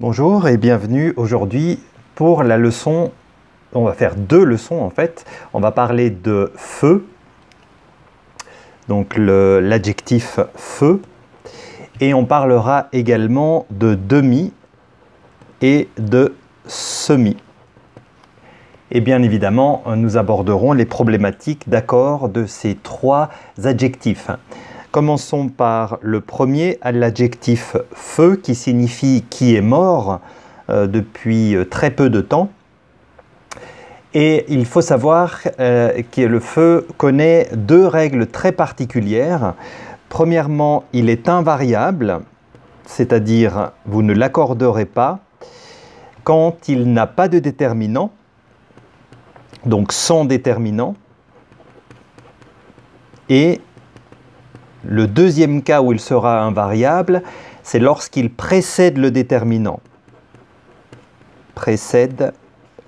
Bonjour et bienvenue aujourd'hui pour la leçon, on va faire deux leçons en fait. On va parler de feu, donc l'adjectif feu, et on parlera également de demi et de semi. Et bien évidemment, nous aborderons les problématiques d'accord de ces trois adjectifs. Commençons par le premier, l'adjectif feu, qui signifie qui est mort depuis très peu de temps. Et il faut savoir que le feu connaît deux règles très particulières. Premièrement, il est invariable, c'est-à-dire vous ne l'accorderez pas quand il n'a pas de déterminant, donc sans déterminant. Et le deuxième cas où il sera invariable, c'est lorsqu'il précède le déterminant. Précède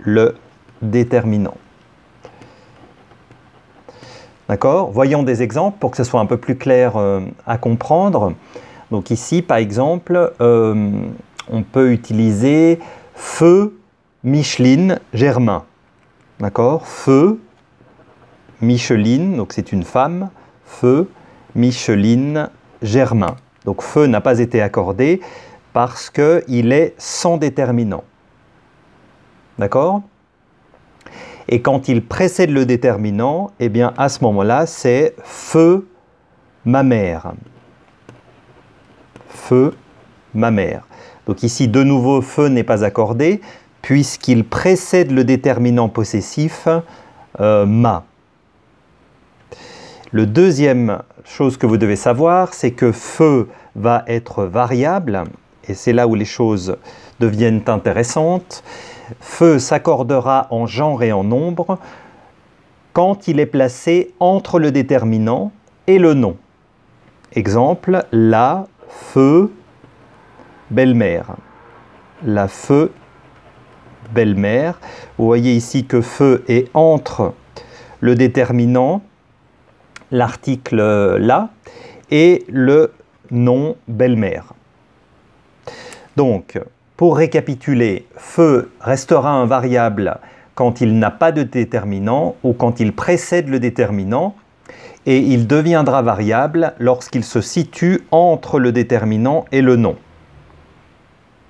le déterminant. D'accord? Voyons des exemples pour que ce soit un peu plus clair à comprendre. Donc ici, par exemple, on peut utiliser feu, Micheline, Germain. D'accord? Feu, Micheline, donc c'est une femme, feu, Micheline, Germain. Donc feu n'a pas été accordé parce qu'il est sans déterminant. D'accord? Et quand il précède le déterminant, eh bien à ce moment-là, c'est feu, ma mère. Feu, ma mère. Donc ici, de nouveau, feu n'est pas accordé puisqu'il précède le déterminant possessif ma. Le deuxième chose que vous devez savoir, c'est que feu va être variable, et c'est là où les choses deviennent intéressantes. Feu s'accordera en genre et en nombre quand il est placé entre le déterminant et le nom. Exemple, la feu belle-mère. La feu belle-mère. Vous voyez ici que feu est entre le déterminant, l'article là, et le nom belle-mère. Donc, pour récapituler, feu restera invariable quand il n'a pas de déterminant ou quand il précède le déterminant, et il deviendra variable lorsqu'il se situe entre le déterminant et le nom.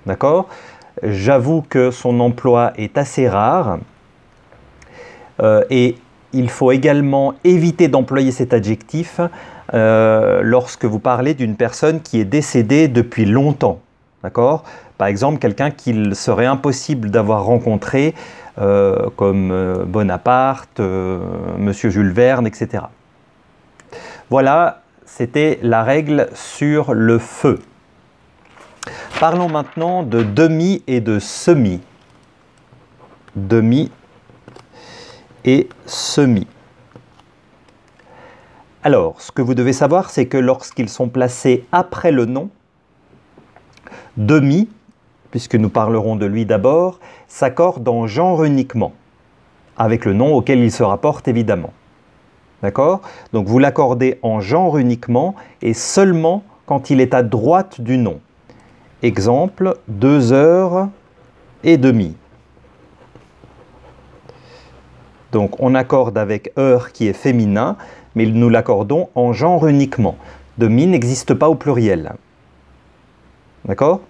D'accord? J'avoue que son emploi est assez rare et il faut également éviter d'employer cet adjectif lorsque vous parlez d'une personne qui est décédée depuis longtemps. D'accord? Par exemple, quelqu'un qu'il serait impossible d'avoir rencontré, comme Bonaparte, Monsieur Jules Verne, etc. Voilà, c'était la règle sur le feu. Parlons maintenant de demi et de semi. Demi et semi. Alors, ce que vous devez savoir, c'est que lorsqu'ils sont placés après le nom, demi, puisque nous parlerons de lui d'abord, s'accorde en genre uniquement, avec le nom auquel il se rapporte évidemment. D'accord? Donc vous l'accordez en genre uniquement et seulement quand il est à droite du nom. Exemple, 2h30. Donc on accorde avec heure qui est féminin, mais nous l'accordons en genre uniquement. Demi n'existe pas au pluriel. D'accord?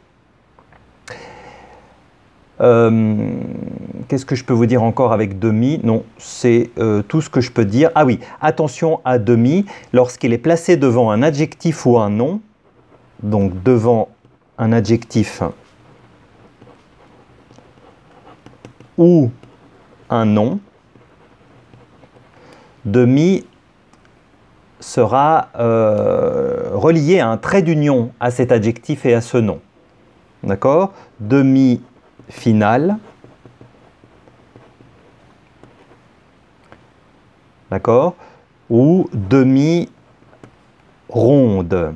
Qu'est-ce que je peux vous dire encore avec demi? Non, c'est tout ce que je peux dire. Ah oui, attention à demi, lorsqu'il est placé devant un adjectif ou un nom, donc devant un adjectif ou un nom, demi sera relié à un trait d'union à cet adjectif et à ce nom. D'accord? Demi final. D'accord? Ou demi ronde.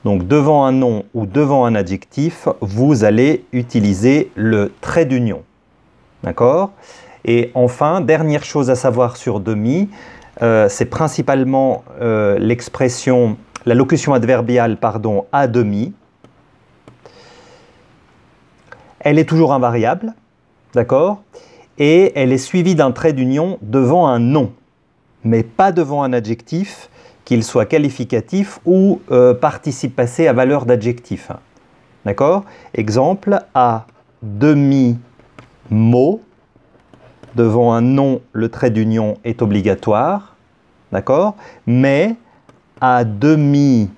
Donc devant un nom ou devant un adjectif, vous allez utiliser le trait d'union. D'accord? Et enfin, dernière chose à savoir sur demi, c'est principalement l'expression, la locution adverbiale, pardon, à demi. elle est toujours invariable, d'accord? Et elle est suivie d'un trait d'union devant un nom, mais pas devant un adjectif, qu'il soit qualificatif ou participe passé à valeur d'adjectif. D'accord? Exemple, à demi-mot, devant un nom, le trait d'union est obligatoire, d'accord? Mais à demi-nu,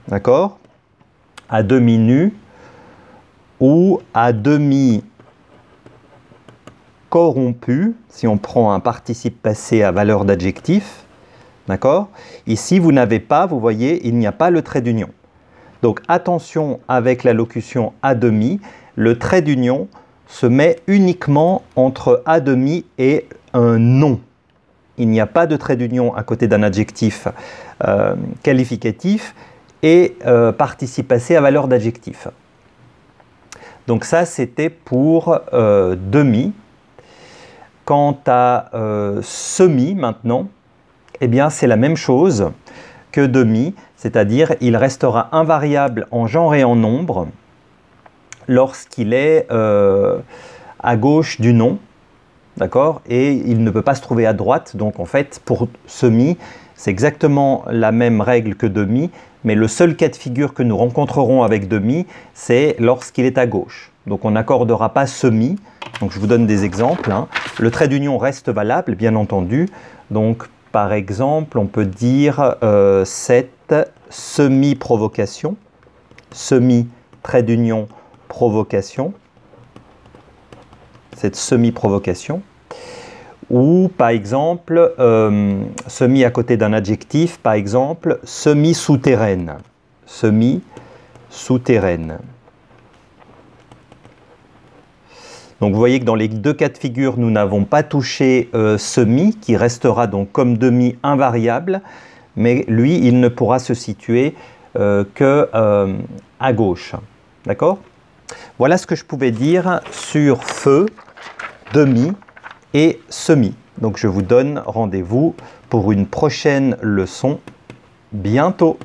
d'accord? À demi-nu ou à demi corrompu, si on prend un participe passé à valeur d'adjectif, d'accord? Ici, vous n'avez pas, vous voyez, il n'y a pas le trait d'union. Donc attention avec la locution à demi, le trait d'union se met uniquement entre à demi et un nom. Il n'y a pas de trait d'union à côté d'un adjectif qualificatif et participe passé à valeur d'adjectif. Donc ça, c'était pour demi. Quant à semi maintenant, eh bien c'est la même chose que demi, c'est-à-dire il restera invariable en genre et en nombre lorsqu'il est à gauche du nom, d'accord? Et il ne peut pas se trouver à droite, donc en fait pour semi, c'est exactement la même règle que demi, mais le seul cas de figure que nous rencontrerons avec demi, c'est lorsqu'il est à gauche. Donc on n'accordera pas semi. Donc je vous donne des exemples. Hein. Le trait d'union reste valable, bien entendu. Donc par exemple, on peut dire cette semi-provocation, semi-trait d'union provocation, cette semi-provocation. Ou par exemple, semi à côté d'un adjectif, par exemple, semi-souterraine, semi-souterraine. Donc vous voyez que dans les deux cas de figure, nous n'avons pas touché semi, qui restera donc comme demi invariable, mais lui, il ne pourra se situer que à gauche. D'accord? Voilà ce que je pouvais dire sur feu, demi et semi. Donc je vous donne rendez-vous pour une prochaine leçon bientôt.